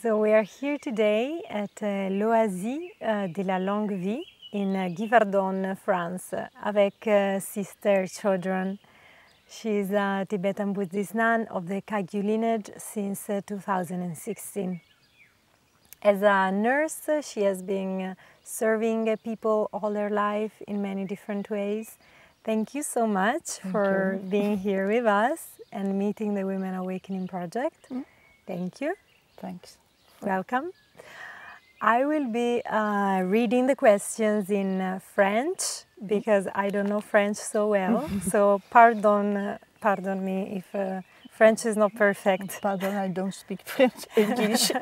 So we are here today at l'Oasis de la Longue Vie in Givardon, France, avec Sister Chodron. She's a Tibetan Buddhist nun of the Kagyu lineage since 2016. As a nurse, she has been serving people all her life in many different ways. Thank you so much for being here with us and meeting the Women Awakening Project. Thank you. Thanks. Welcome. I will be reading the questions in French because I don't know French so well. So pardon me if French is not perfect. Pardon, I don't speak French, English.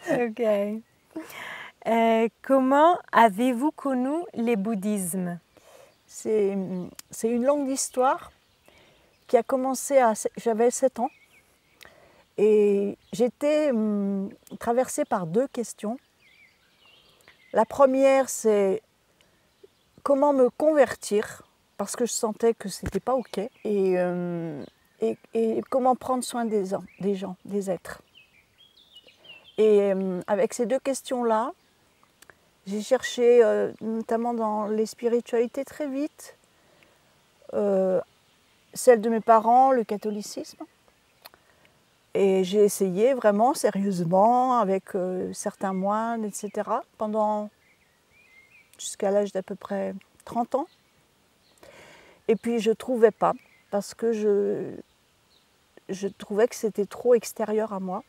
Ok. Comment avez-vous connu le bouddhisme? C'est une longue histoire qui a commencé j'avais 7 ans et j'étais traversée par 2 questions. La première, c'est comment me convertir parce que je sentais que c'était pas OK et comment prendre soin des gens, des êtres. Et avec ces 2 questions-là, j'ai cherché, notamment dans les spiritualités très vite, celle de mes parents, le catholicisme. Et j'ai essayé vraiment sérieusement avec certains moines, etc. Jusqu'à l'âge d'à peu près 30 ans. Et puis je ne trouvais pas, parce que je trouvais que c'était trop extérieur à moi.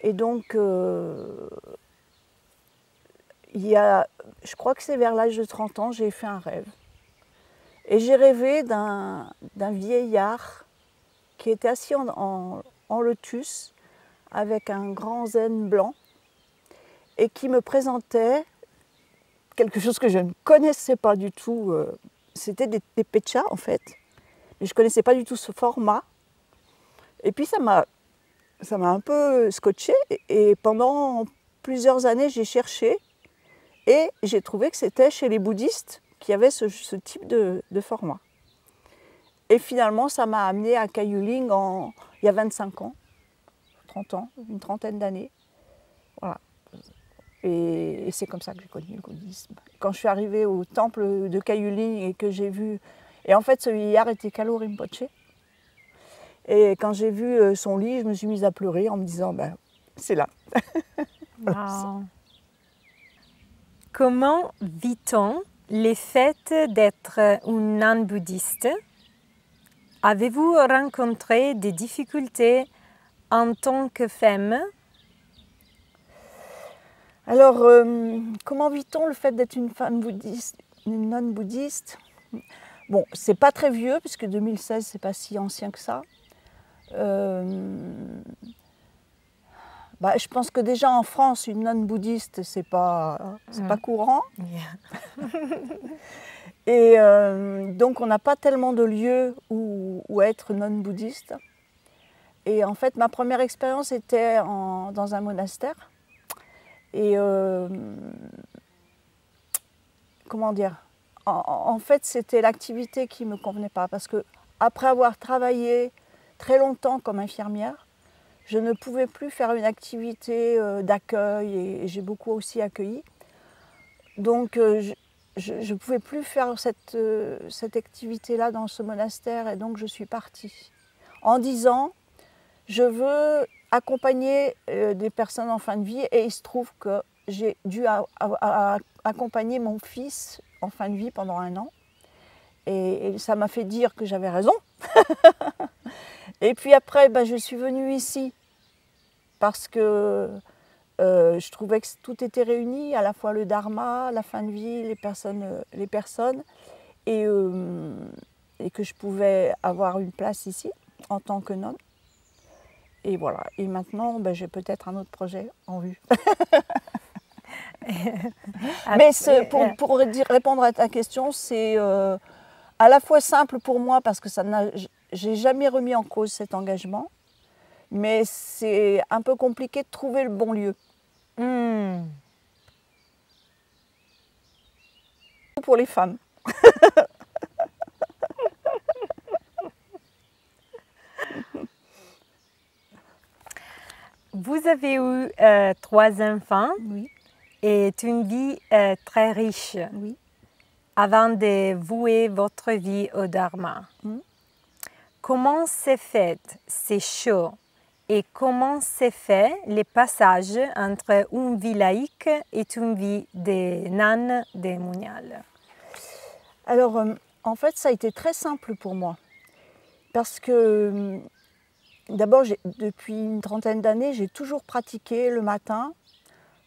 Et donc, je crois que c'est vers l'âge de 30 ans, j'ai fait un rêve. Et j'ai rêvé d'un vieillard qui était assis en lotus avec un grand zen blanc et qui me présentait quelque chose que je ne connaissais pas du tout. C'était des pechas en fait, mais je ne connaissais pas du tout ce format. Et puis ça m'a un peu scotché et pendant plusieurs années j'ai cherché et j'ai trouvé que c'était chez les bouddhistes qu'il y avait ce type de format. Et finalement ça m'a amené à Kagyu il y a 25 ans, 30 ans, une trentaine d'années. Voilà. Et c'est comme ça que j'ai connu le bouddhisme. Quand je suis arrivée au temple de Kagyu et que j'ai vu... Et en fait ce vieillard était Kalo Rinpoche. Et quand j'ai vu son lit, je me suis mise à pleurer en me disant, c'est là. Wow. Comment vit-on le fait d'être une nonne bouddhiste? Avez-vous rencontré des difficultés en tant que femme? Alors, comment vit-on le fait d'être une femme bouddhiste, une nonne bouddhiste? Bon, c'est pas très vieux, puisque 2016, c'est pas si ancien que ça. Je pense que déjà en France, une nonne bouddhiste, c'est pas courant. Yeah. Et donc, on n'a pas tellement de lieux où être nonne bouddhiste. Et en fait, ma première expérience était dans un monastère. Et comment dire? En fait, c'était l'activité qui ne me convenait pas. Parce que après avoir travaillé très longtemps comme infirmière, je ne pouvais plus faire une activité d'accueil et j'ai beaucoup aussi accueilli. Donc je ne pouvais plus faire cette activité-là dans ce monastère et donc je suis partie en disant je veux accompagner des personnes en fin de vie et il se trouve que j'ai dû accompagner mon fils en fin de vie pendant 1 an et ça m'a fait dire que j'avais raison. Et puis après, je suis venue ici parce que je trouvais que tout était réuni, à la fois le dharma, la fin de vie, les personnes et que je pouvais avoir une place ici en tant que nonne. Et voilà. Et maintenant, j'ai peut-être un autre projet en vue. Mais pour répondre à ta question, c'est à la fois simple pour moi parce que j'ai jamais remis en cause cet engagement, mais c'est un peu compliqué de trouver le bon lieu. Pour les femmes. vous avez eu 3 enfants Oui, et une vie très riche oui. avant de vouer votre vie au Dharma. Mm. Comment s'est fait ces choix et comment s'est fait le passage entre une vie laïque et une vie de nonne de moniale? Alors, en fait, ça a été très simple pour moi. Parce que, d'abord, depuis une trentaine d'années, j'ai toujours pratiqué le matin.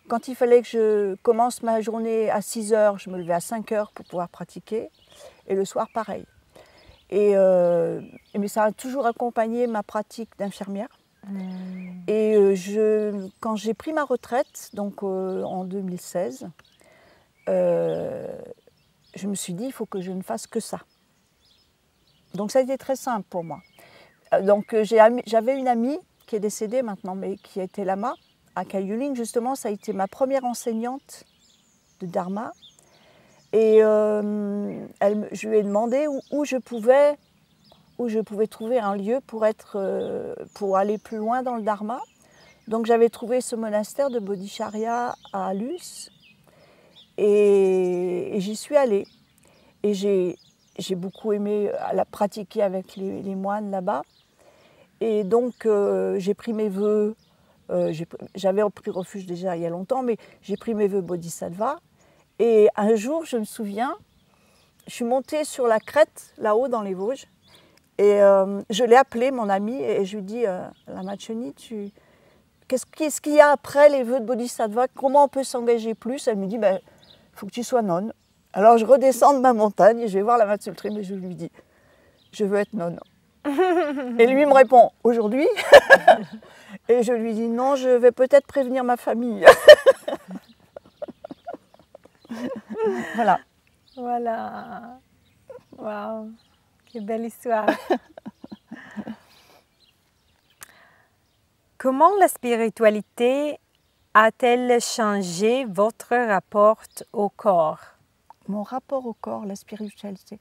Quand il fallait que je commence ma journée à 6 heures, je me levais à 5 heures pour pouvoir pratiquer. Et le soir, pareil. Mais ça a toujours accompagné ma pratique d'infirmière. Et quand j'ai pris ma retraite, donc en 2016, je me suis dit, il faut que je ne fasse que ça. Donc ça a été très simple pour moi. Donc j'avais une amie qui est décédée maintenant, mais qui était lama à Kayuling. Justement, ça a été ma première enseignante de Dharma. Et je lui ai demandé où je pouvais trouver un lieu pour aller plus loin dans le Dharma. Donc j'avais trouvé ce monastère de Bodhicharya à Luce et j'y suis allée. Et j'ai beaucoup aimé la pratiquer avec les moines là-bas. Et donc j'ai pris mes vœux, j'avais pris refuge déjà il y a longtemps, mais j'ai pris mes vœux Bodhisattva. Et un jour, je me souviens, je suis montée sur la crête, là-haut dans les Vosges, et je l'ai appelé, mon amie, et je lui dis, Lama Chöni, qu'est-ce qu'il y a après les vœux de Bodhisattva? Comment on peut s'engager plus? Elle me dit, il faut que tu sois nonne. Alors je redescends de ma montagne, et je vais voir Lama Tsultrim, et je lui dis, je veux être nonne. Et lui me répond, aujourd'hui? Et je lui dis, non, je vais peut-être prévenir ma famille. Voilà. Voilà. Wow, quelle belle histoire. Comment la spiritualité a-t-elle changé votre rapport au corps? Mon rapport au corps, la spiritualité,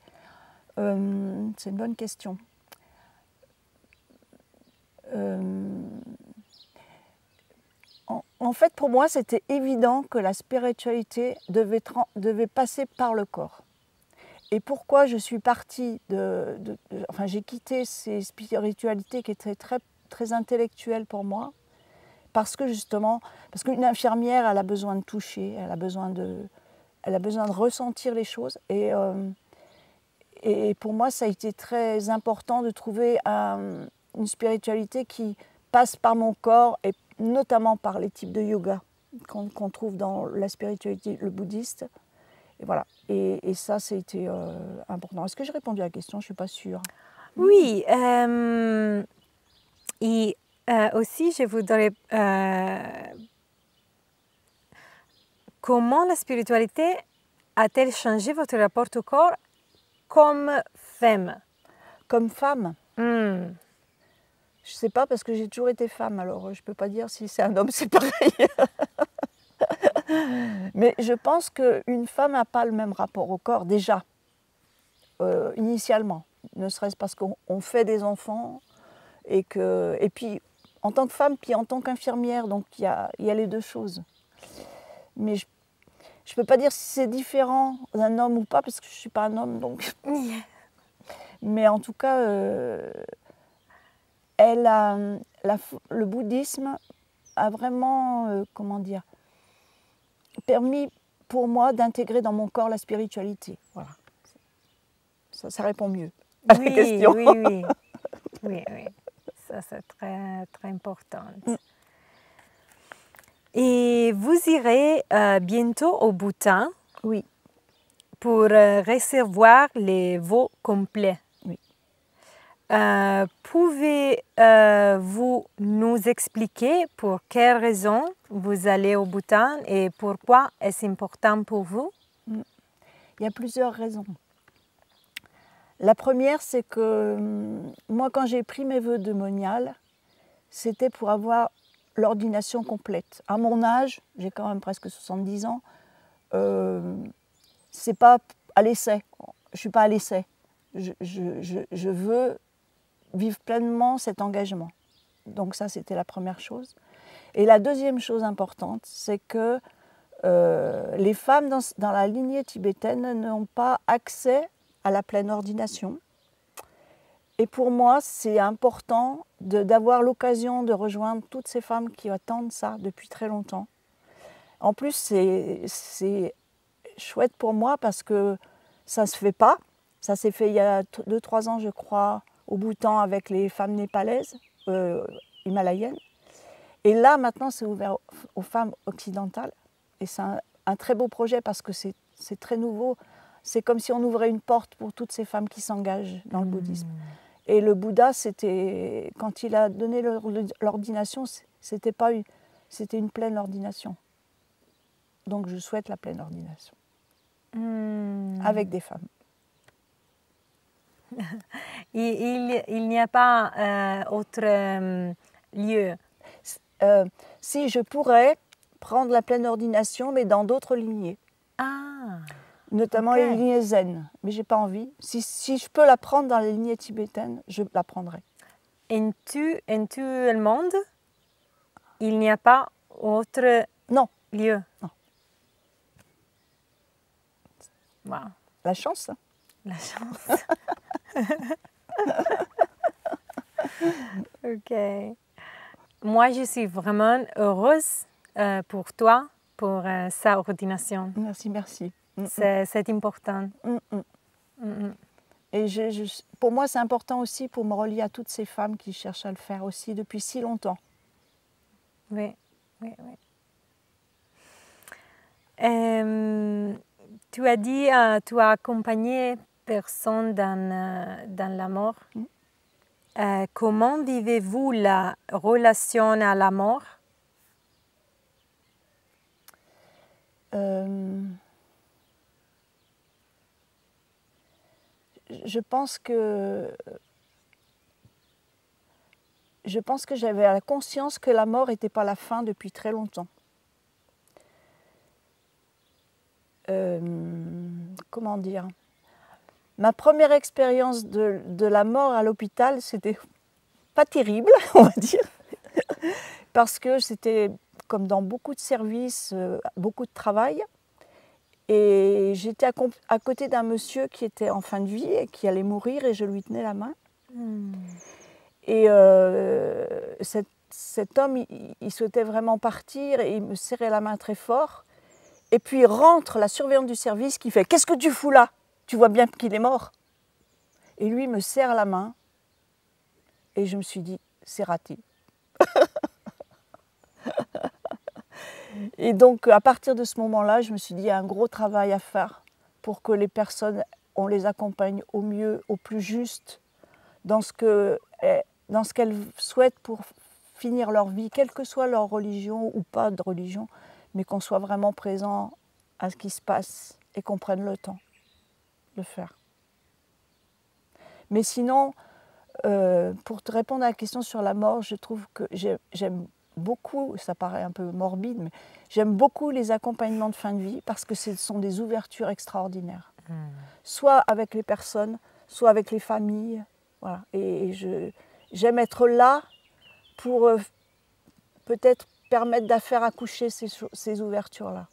c'est une bonne question. En fait, pour moi, c'était évident que la spiritualité devait passer par le corps. Et pourquoi je suis partie enfin, j'ai quitté ces spiritualités qui étaient très, très intellectuelles pour moi, parce qu'une infirmière, elle a besoin de toucher, elle a besoin de ressentir les choses. Et pour moi, ça a été très important de trouver une spiritualité qui passe par mon corps et notamment par les types de yoga qu'on trouve dans la spiritualité, le bouddhiste. Et voilà. Et ça, c'était important. Est-ce que j'ai répondu à la question? Je ne suis pas sûre. Oui. Et aussi, je voudrais... comment la spiritualité a-t-elle changé votre rapport au corps comme femme? Comme femme, Mm. je ne sais pas parce que j'ai toujours été femme, alors je ne peux pas dire si c'est un homme, c'est pareil. Mais je pense qu'une femme n'a pas le même rapport au corps, déjà, initialement. Ne serait-ce parce qu'on fait des enfants, et puis en tant que femme, puis en tant qu'infirmière, donc il y a les deux choses. Mais je ne peux pas dire si c'est différent d'un homme ou pas, parce que je ne suis pas un homme, donc... Mais en tout cas, le bouddhisme a vraiment, comment dire, permis pour moi d'intégrer dans mon corps la spiritualité. Voilà. Ça répond mieux à la question. Oui. Ça, c'est très, très important. Et vous irez bientôt au Bhoutan Oui. pour recevoir les vœux complets. Oui. Pouvez-vous nous expliquer pour quelles raisons vous allez au Bhoutan et pourquoi est-ce important pour vous? Il y a plusieurs raisons. La première, c'est que moi, quand j'ai pris mes vœux de moniale, c'était pour avoir l'ordination complète. À mon âge, j'ai quand même presque 70 ans, c'est pas à l'essai. Je ne suis pas à l'essai. Je veux vivre pleinement cet engagement. Donc ça, c'était la première chose. Et la deuxième chose importante, c'est que les femmes dans la lignée tibétaine n'ont pas accès à la pleine ordination. Et pour moi, c'est important d'avoir l'occasion de rejoindre toutes ces femmes qui attendent ça depuis très longtemps. En plus, c'est chouette pour moi parce que ça ne se fait pas. Ça s'est fait il y a 2-3 ans, je crois, au Bhoutan avec les femmes népalaises, himalayennes. Et là, maintenant, c'est ouvert aux femmes occidentales. Et c'est un très beau projet parce que c'est très nouveau. C'est comme si on ouvrait une porte pour toutes ces femmes qui s'engagent dans le bouddhisme. Et le Bouddha, quand il a donné l'ordination, c'était une pleine ordination. Donc je souhaite la pleine ordination. Avec des femmes. Il n'y a pas autre lieu. Si je pourrais prendre la pleine ordination, mais dans d'autres lignées. Ah, notamment les lignées zen, mais j'ai pas envie. Si je peux la prendre dans les lignées tibétaines, je la prendrai. En tout le monde, il n'y a pas autre lieu. Non. Wow. La chance. Hein. La chance. Ok. Moi, je suis vraiment heureuse pour toi, pour sa ordination. Merci. C'est important. Et pour moi, c'est important aussi pour me relier à toutes ces femmes qui cherchent à le faire aussi depuis si longtemps. Oui. Tu as dit que tu as accompagné personne dans la mort. Comment vivez-vous la relation à la mort? Je pense que j'avais la conscience que la mort n'était pas la fin depuis très longtemps. Comment dire? Ma première expérience de la mort à l'hôpital, c'était pas terrible, on va dire, parce que c'était comme dans beaucoup de services, beaucoup de travail. Et j'étais à côté d'un monsieur qui était en fin de vie et qui allait mourir et je lui tenais la main. Et cet homme, il souhaitait vraiment partir et il me serrait la main très fort. Et puis rentre la surveillante du service qui fait « Qu'est-ce que tu fous là? Tu vois bien qu'il est mort ?» Et lui me serre la main et je me suis dit « C'est raté. » Et donc, à partir de ce moment-là, je me suis dit, il y a un gros travail à faire pour que les personnes, on les accompagne au mieux, au plus juste, dans ce qu'elles souhaitent pour finir leur vie, quelle que soit leur religion ou pas de religion, mais qu'on soit vraiment présent à ce qui se passe et qu'on prenne le temps de le faire. Mais sinon, pour te répondre à la question sur la mort, je trouve que j'aime beaucoup, ça paraît un peu morbide, mais j'aime beaucoup les accompagnements de fin de vie parce que ce sont des ouvertures extraordinaires. Soit avec les personnes, soit avec les familles. Voilà. Et j'aime être là pour peut-être permettre de faire accoucher ces ouvertures-là.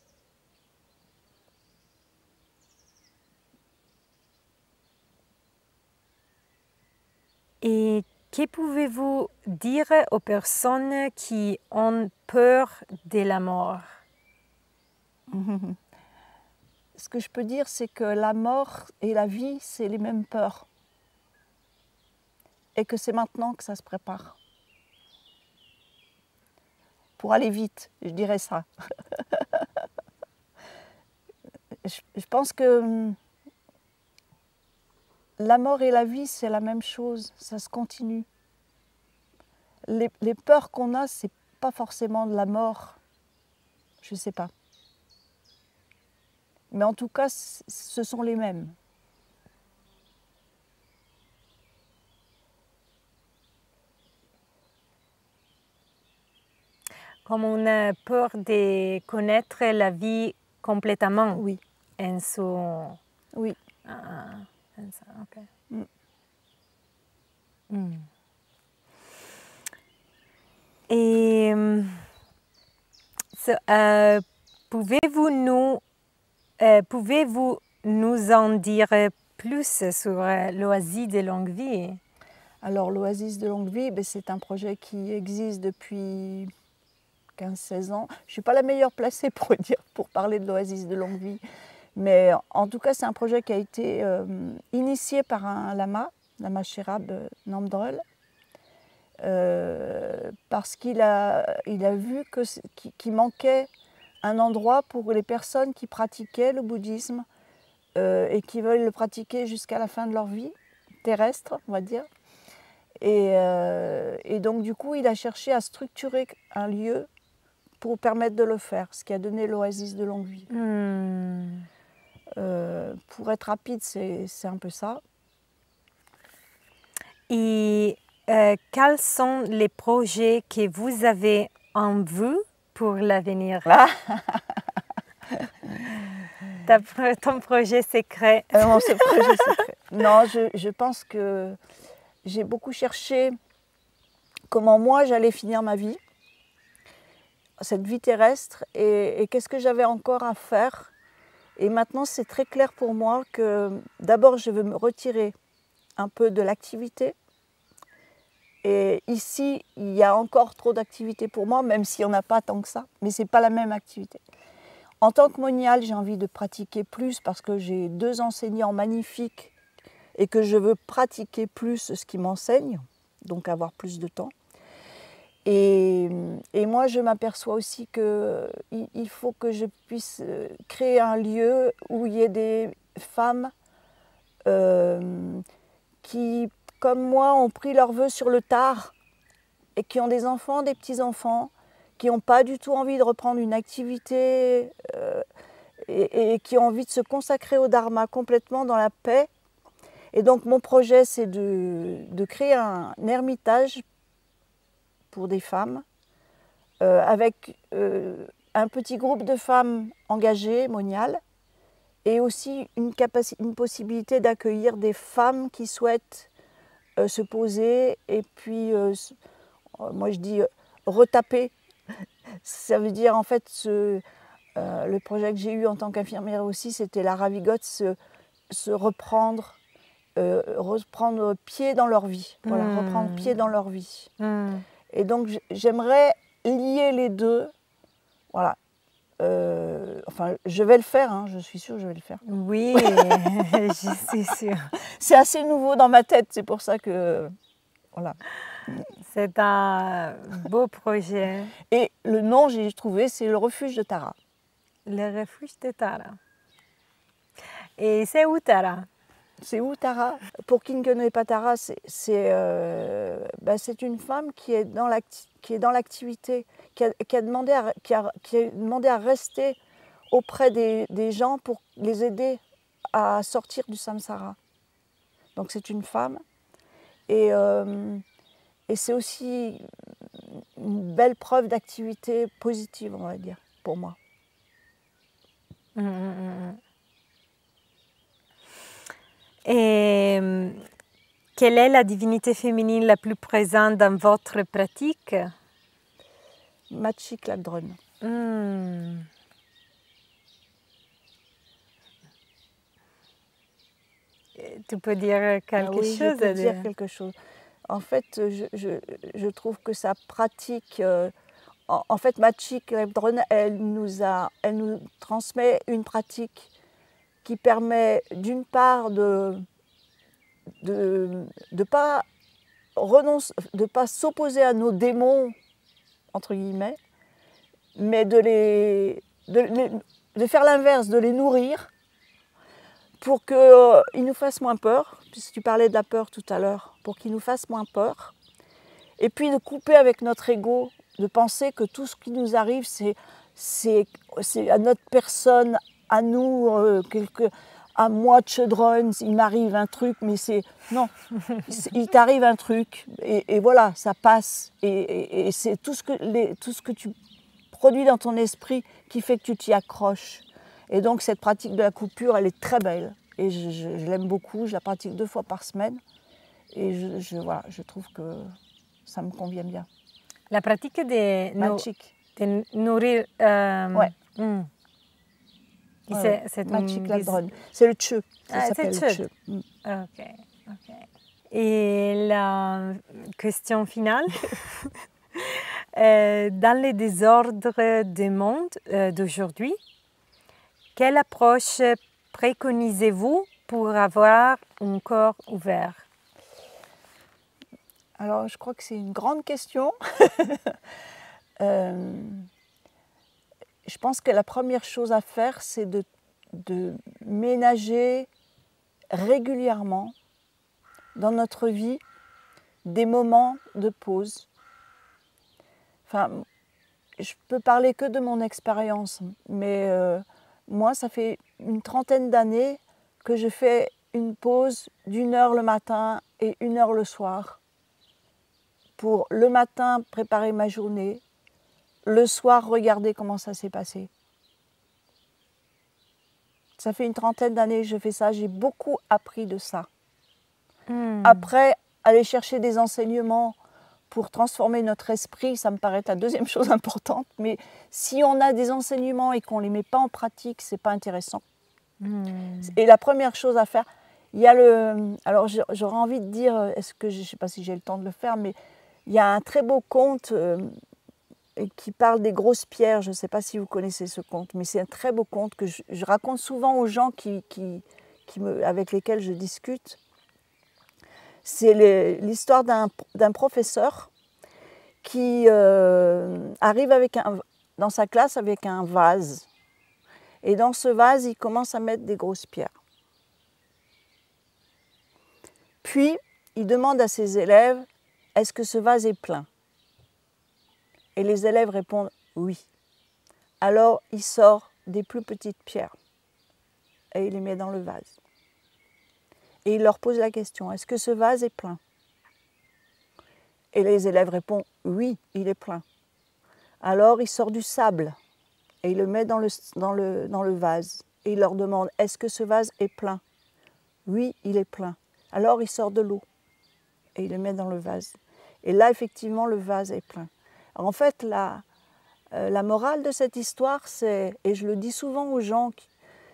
Et que pouvez-vous dire aux personnes qui ont peur de la mort? Ce que je peux dire, c'est que la mort et la vie, c'est les mêmes peurs. Et que c'est maintenant que ça se prépare. Pour aller vite, je dirais ça. Je pense que la mort et la vie, c'est la même chose, ça se continue. Les peurs qu'on a, c'est pas forcément de la mort, je ne sais pas. Mais en tout cas, ce sont les mêmes. Comme on a peur de connaître la vie complètement. Oui. En son... Oui. Ok. Et pouvez-vous nous en dire plus sur l'Oasis de Longue Vie? Alors l'Oasis de Longue Vie, c'est un projet qui existe depuis 15-16 ans. Je ne suis pas la meilleure placée pour parler de l'Oasis de Longue Vie, mais en tout cas c'est un projet qui a été initié par un lama Sherab Namdrel, parce qu'il a vu qu'il manquait un endroit pour les personnes qui pratiquaient le bouddhisme et qui veulent le pratiquer jusqu'à la fin de leur vie terrestre, on va dire. Et donc du coup, il a cherché à structurer un lieu pour permettre de le faire, ce qui a donné l'Oasis de Longue Vie. Pour être rapide, c'est un peu ça. Et quels sont les projets que vous avez en vue pour l'avenir? Ton projet secret. Mon projet secret. Non, je pense que j'ai beaucoup cherché comment moi j'allais finir ma vie, cette vie terrestre, et qu'est-ce que j'avais encore à faire. Et maintenant, c'est très clair pour moi que d'abord, je veux me retirer un peu de l'activité. Et ici, il y a encore trop d'activités pour moi, même s'il n'y en a pas tant que ça, mais ce n'est pas la même activité. En tant que moniale, j'ai envie de pratiquer plus parce que j'ai 2 enseignants magnifiques et que je veux pratiquer plus ce qu'ils m'enseignent, donc avoir plus de temps. Et moi, je m'aperçois aussi qu'il faut que je puisse créer un lieu où il y ait des femmes qui, comme moi, ont pris leurs vœux sur le tard et qui ont des enfants, des petits-enfants, qui n'ont pas du tout envie de reprendre une activité et qui ont envie de se consacrer au Dharma complètement dans la paix. Et donc mon projet, c'est de créer un ermitage pour des femmes avec un petit groupe de femmes engagées, moniales, et aussi une possibilité d'accueillir des femmes qui souhaitent se poser et puis, moi je dis retaper. Ça veut dire en fait, le projet que j'ai eu en tant qu'infirmière aussi, c'était la ravigote, se reprendre pied dans leur vie. Voilà, reprendre pied dans leur vie. Et donc j'aimerais lier les deux. Voilà. Enfin, je vais le faire, hein, je suis sûre que je vais le faire. Oui, je suis sûre. C'est assez nouveau dans ma tête, c'est pour ça que... Voilà. C'est un beau projet. Et le nom, j'ai trouvé, c'est le refuge de Tara. Le refuge de Tara. Et c'est où Tara? C'est où Tara? Pour qui ne connaît pas Tara, c'est une femme qui est dans l'activité, qui a demandé à rester auprès des gens pour les aider à sortir du samsara. Donc c'est une femme. Et c'est aussi une belle preuve d'activité positive, on va dire, pour moi. Et quelle est la divinité féminine la plus présente dans votre pratique? Machik Ladron. Tu peux dire quelque chose? Je peux dire quelque chose. En fait, je trouve que sa pratique... en fait, Machik Ladron, elle nous transmet une pratique qui permet d'une part de pas s'opposer à nos démons, entre guillemets, mais de faire l'inverse, de les nourrir pour qu'ils nous fassent moins peur, puisque tu parlais de la peur tout à l'heure, pour qu'ils nous fassent moins peur, et puis de couper avec notre ego, de penser que tout ce qui nous arrive, c'est à notre personne, à nous, à moi, Chodron, il m'arrive un truc, mais non, il t'arrive un truc, et voilà, ça passe, et c'est tout ce que tu produis dans ton esprit qui fait que tu t'y accroches. Et donc cette pratique de la coupure, elle est très belle, et je l'aime beaucoup, je la pratique 2 fois par semaine, et voilà, je trouve que ça me convient bien. La pratique de Machik. de nourrir. Ouais. C'est Magic Ladron. C'est le tcheu. Ça s'appelle le tcheu. Ok, ok. Et la question finale. Dans les désordres du monde d'aujourd'hui, quelle approche préconisez-vous pour avoir un corps ouvert? Alors, je crois que c'est une grande question. Je pense que la première chose à faire, c'est de ménager régulièrement dans notre vie des moments de pause. Enfin, je peux parler que de mon expérience, mais moi, ça fait une trentaine d'années que je fais une pause d'1 heure le matin et 1 heure le soir. Pour le matin préparer ma journée, le soir regarder comment ça s'est passé. Ça fait une trentaine d'années que je fais ça, j'ai beaucoup appris de ça. Après, aller chercher des enseignements pour transformer notre esprit, ça me paraît la deuxième chose importante, mais si on a des enseignements et qu'on ne les met pas en pratique, ce n'est pas intéressant. Et la première chose à faire, il y a le... Alors j'aurais envie de dire, je ne sais pas si j'ai le temps de le faire, mais il y a un très beau conte qui parle des grosses pierres. Je ne sais pas si vous connaissez ce conte, mais c'est un très beau conte que je raconte souvent aux gens avec lesquels je discute. C'est l'histoire d'un professeur qui arrive dans sa classe avec un vase. Et dans ce vase, il commence à mettre des grosses pierres. Puis, il demande à ses élèves, est-ce que ce vase est plein? Et les élèves répondent oui. Alors, il sort des plus petites pierres et il les met dans le vase. Et il leur pose la question, est-ce que ce vase est plein? Et les élèves répondent, oui, il est plein. Alors il sort du sable et il le met dans le vase. Et il leur demande, est-ce que ce vase est plein? Oui, il est plein. Alors il sort de l'eau et il le met dans le vase. Et là, effectivement, le vase est plein. Alors, en fait, la morale de cette histoire, c'est, et je le dis souvent aux gens,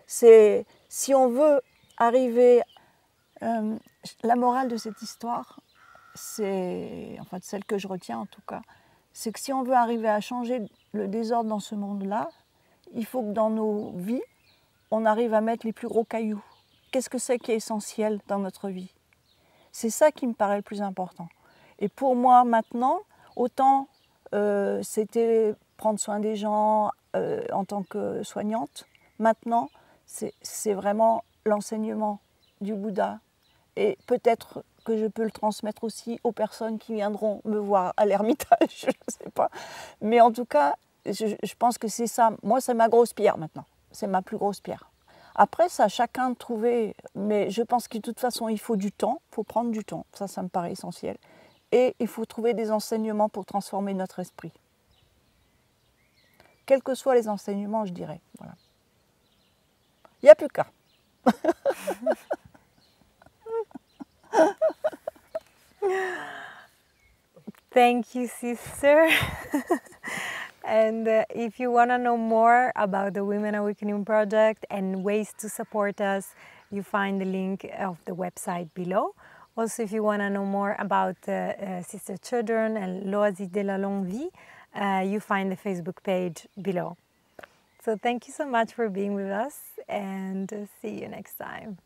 c'est si on veut arriver... la morale de cette histoire, c'est, enfin celle que je retiens en tout cas, c'est que si on veut arriver à changer le désordre dans ce monde-là, il faut que dans nos vies, on arrive à mettre les plus gros cailloux. Qu'est-ce que c'est qui est essentiel dans notre vie? C'est ça qui me paraît le plus important. Et pour moi maintenant, autant c'était prendre soin des gens en tant que soignante, maintenant c'est vraiment l'enseignement du Bouddha. Et peut-être que je peux le transmettre aussi aux personnes qui viendront me voir à l'Ermitage, je ne sais pas. Mais en tout cas, je pense que c'est ça. Moi, c'est ma grosse pierre maintenant. C'est ma plus grosse pierre. Après, ça, chacun de trouver. Mais je pense que de toute façon, il faut du temps. Il faut prendre du temps. Ça me paraît essentiel. Et il faut trouver des enseignements pour transformer notre esprit. Quels que soient les enseignements, je dirais. Voilà. Il n'y a plus qu'à. Thank you, sister. And if you want to know more about the Women Awakening Project and ways to support us, you find the link of the website below. Also, if you want to know more about Sister Children and L'Oasis de la Longue Vie, you find the Facebook page below. So thank you so much for being with us, and see you next time.